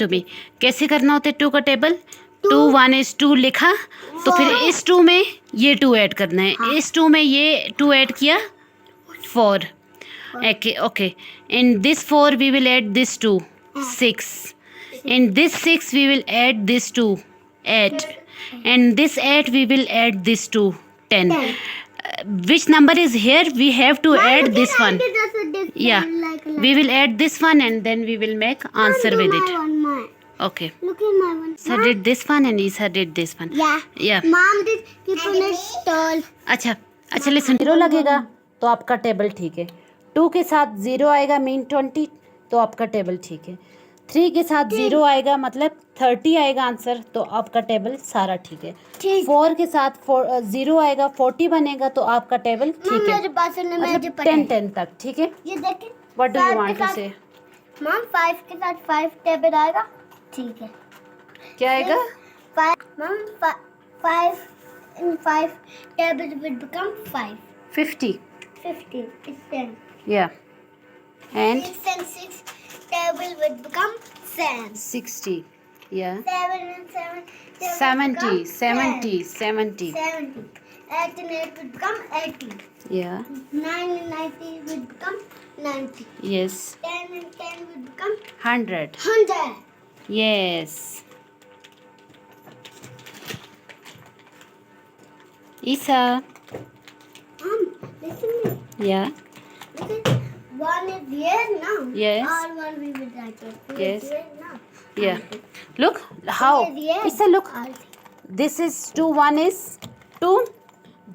To में कैसे करना होता है टू का टेबल? 2 1 is 2 लिखा, तो फिर इस 2 में ये 2 ऐड करना है। हाँ। इस 2 में ये 2 ऐड किया 4। Okay in this 4 we will add this 2 6। In this 6 we will add this 2 8। and this 8 we will add this to 10. Which number is here? We have to add this one. Yeah, we will add this one and then we will make answer with it. Okay. Look at my one. Sir did this one and Isa did this one. Yeah. Mom did keep on a stall. अच्छा listen, 0 लगेगा तो आपका table ठीक है। 2 के साथ 0 आएगा mean 20, तो आपका टेबल ठीक है। 3 के साथ 0 आएगा मतलब 30 आएगा आंसर, तो आपका टेबल सारा ठीक है। 4 के साथ 0 आएगा 40 बनेगा, तो आपका टेबल ठीक है। मतलब 10 तक ठीक है। ये देखिए, what do you want to say? Mom 5 के साथ 5 टेबल आएगा, ठीक है। क्या आएगा? 5 mom 5 in 5 tables will become 5. 50 is 10. Yeah. And 6 and 6 table will become 7. 60. Yeah. 7 and 7 table 70 will become 70 10. 70. 70. 8 and 8 will become 80. Yeah. 9 and 90 will become 90. Yes. 10 and 10 will become 100. 100. Yes. Isa. Listen me. Yeah. Listen. 1 is here now. Yes. All 1 we will write it. 2 Yes. is here now. Yeah. Look how. Yes. Isa, look. All This is 2. 1 is 2.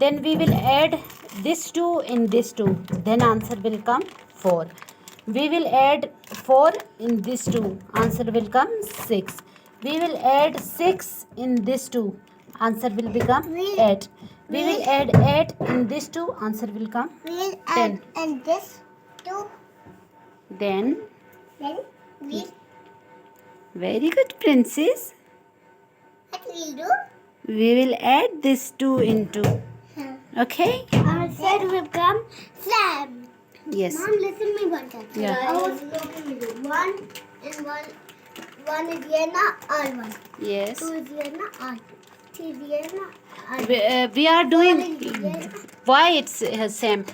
Then we will add this 2 in this 2. Then answer will come 4. We will add 4 in this 2. Answer will come 6. We will add 6 in this 2. Answer will become 8. We will add 8 in this 2. Answer will come we'll 10. add and this 2. Then Then we very good, princess. what we'll do? We will add this 2 into. Okay? Our set will become 7. Yes. Mom, listen me one time. Yeah. I was looking at you. 1 and 1. 1 is here now, all 1. Yes. 2 is here now, all 2. 3 is here now, all We are doing. 4 is here. Why it's same?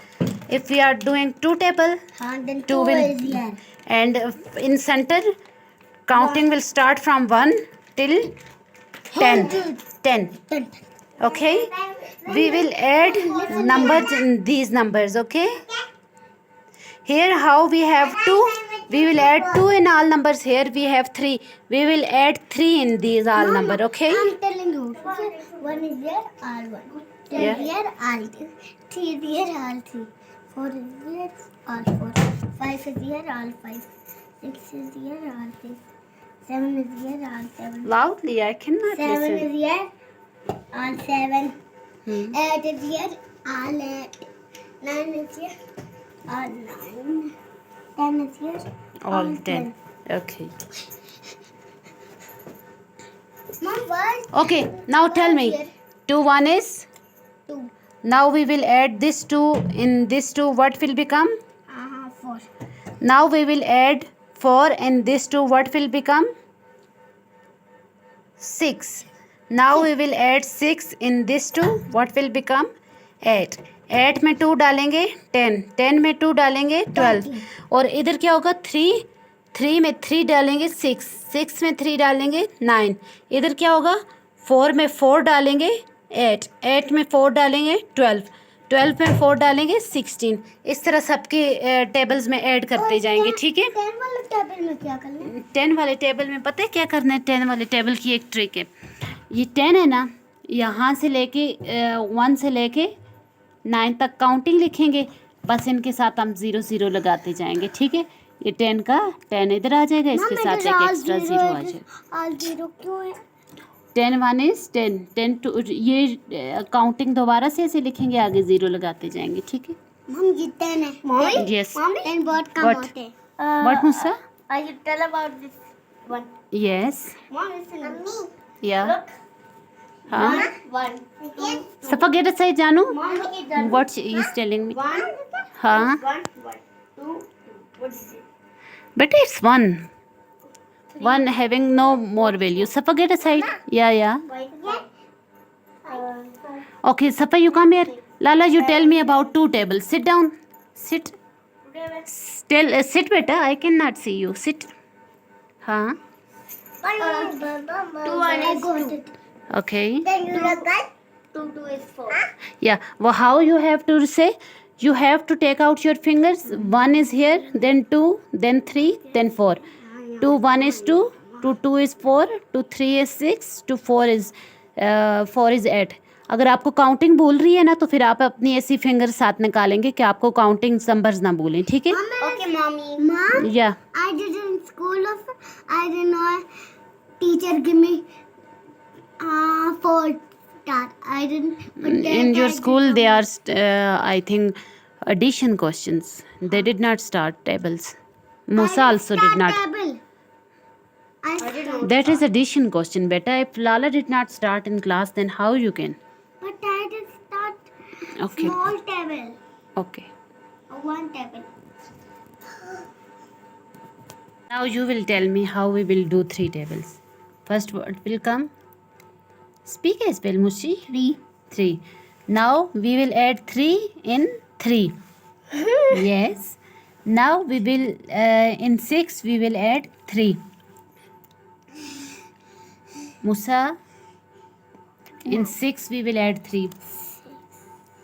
If we are doing 2 table Then 2 2 will is here. and in center counting will start from 1 till 10. 10. 10. Okay? We will add numbers in these numbers. Okay? Here how we have 2. We will add 2 in all numbers. Here we have 3. We will add 3 in these all number. Okay? I'm telling you. Okay? 1 is here, all 1. 2 Yeah. is here, all 2. 3 is here, all 3. 4 is here, all 4. 5 is here, all 5. 6 is here, all 6. 7 is here, all 7. Loudly, I cannot 7 listen. is here, all 7. Hmm. 8 is here, all 8. 9 is here, all 9. 10 is here, All 10. Okay. Mom, what? Okay. Now tell me. 2 1 is. 2. Now we will add this 2 in this 2. What will become? 4. Now we will add 4 in this 2. What will become? 6. Now we will add 6 in this 2. What will become? 8. 8 में 2 डालेंगे 10. 10 में 2 डालेंगे 12. और इधर क्या होगा? 3. 3 में 3 डालेंगे 6. 6 में 3 डालेंगे 9. इधर क्या होगा? 4 में 4 डालेंगे 8. 8 में 4 डालेंगे 12. 12 में 4 डालेंगे 16. इस तरह सबके टेबल्स में ऐड करते जाएंगे। ठीक है? 10 वाले टेबल में क्या करना है? 10 वाले टेबल में पता है क्या करना है? 10 वाले टेबल की एक ट्रिक है। ये 10 है ना, यहाँ से लेके 1 से लेके 9 तक काउंटिंग लिखेंगे, बस इनके साथ हम 0 0 लगाते जाएंगे। ठीक है? ये 10 का 10 इधर आ जाएगा, इसके साथ एक एक्स्ट्रा 0 आ जाएगा। ऑल 0 क्यों है? 10 1 is 10 10 2 ये काउंटिंग दोबारा से ऐसे लिखेंगे, आगे 0 लगाते जाएंगे। ठीक है? मम ये 10 है। Mummy? Yes. Mummy? And what come What? out है? What, Musa? Are you tell about this one? Yes. Mom, listen. Mummy. Yeah. Look. हाँ. 1 2. Safa, get aside, Janu. Mom, look at that. What she is telling me? 1 हाँ. 1 1 2 2. What is it? But it's 1. One having no more value. Safa, get aside. Yeah. Okay, Safa, you come here. Lala, you tell me about two tables. Sit down. Sit. Sit, beta. I cannot see you. Sit. Huh? 2 and 2. Okay. Then you look at 2 is 4. Yeah. Well, how you have to say? You have to take out your fingers. 1 is here, then 2, then 3, then 4. 2, 1 is 2, 2 is 4, 3 is 6, 4 is 8. अगर आपको counting भूल रही है ना तो फिर आप अपनी ऐसी फिंगर साथ निकालेंगे कि आपको काउंटिंग नंबर्स ना भूलें, ठीक है? Okay, mommy. Mom? Yeah. I did in school also. I didn't know teacher give me 4 star. I didn't. But then In your I school, did they are, I think, addition questions. They did not start tables. Musa also did not. Table. I did not. That is addition question, beta. If Lala did not start in class, then how you can? But I did start Okay. small table. Okay. One table. Now you will tell me how we will do 3 tables. First word will come. Speak as well, Mushi. 3. Now we will add 3 in 3. Yes. Now we will in 6 we will add 3. Musa, in 6 we will add 3.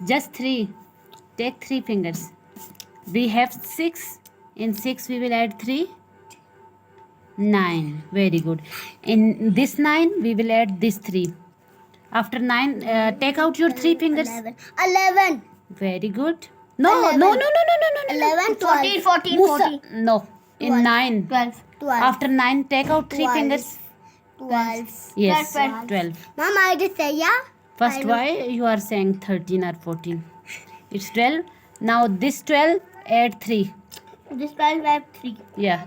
Just 3. Take 3 fingers. We have 6. In 6 we will add 3. 9. Very good. In this 9 we will add this 3. After 9, take out your 3 fingers. 11. Very good. No. 11, 12. 14, Musa, no. In 12. 9. 12. After 9, take out 3 12. fingers. 12. Yes, 12. 12. Mom, I just say yeah. First, why you are saying 13 or 14? It's 12. Now this 12, add 3. This 12 I have 3. Yeah.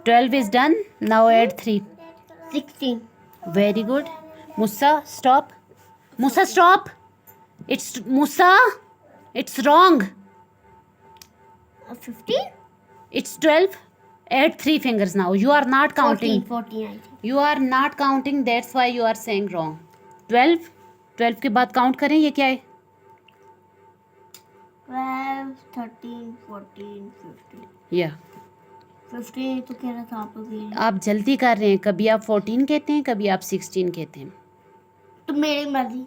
12 is done. Now add 3. 16. Very good. Musa, stop. Musa, stop. It's Musa. It's wrong. 15? It's 12. Add 3 fingers now. You are not counting. 14, I think. You are not counting. That's why you are saying wrong. 12. 12 के बाद count करें ये क्या है? 12, 13, 14, 15. या 15 तो कह रहा था आप अभी. आप जल्दी कर रहे हैं. कभी आप 14 कहते हैं, कभी आप 16 कहते हैं. तो मेरी मर्जी.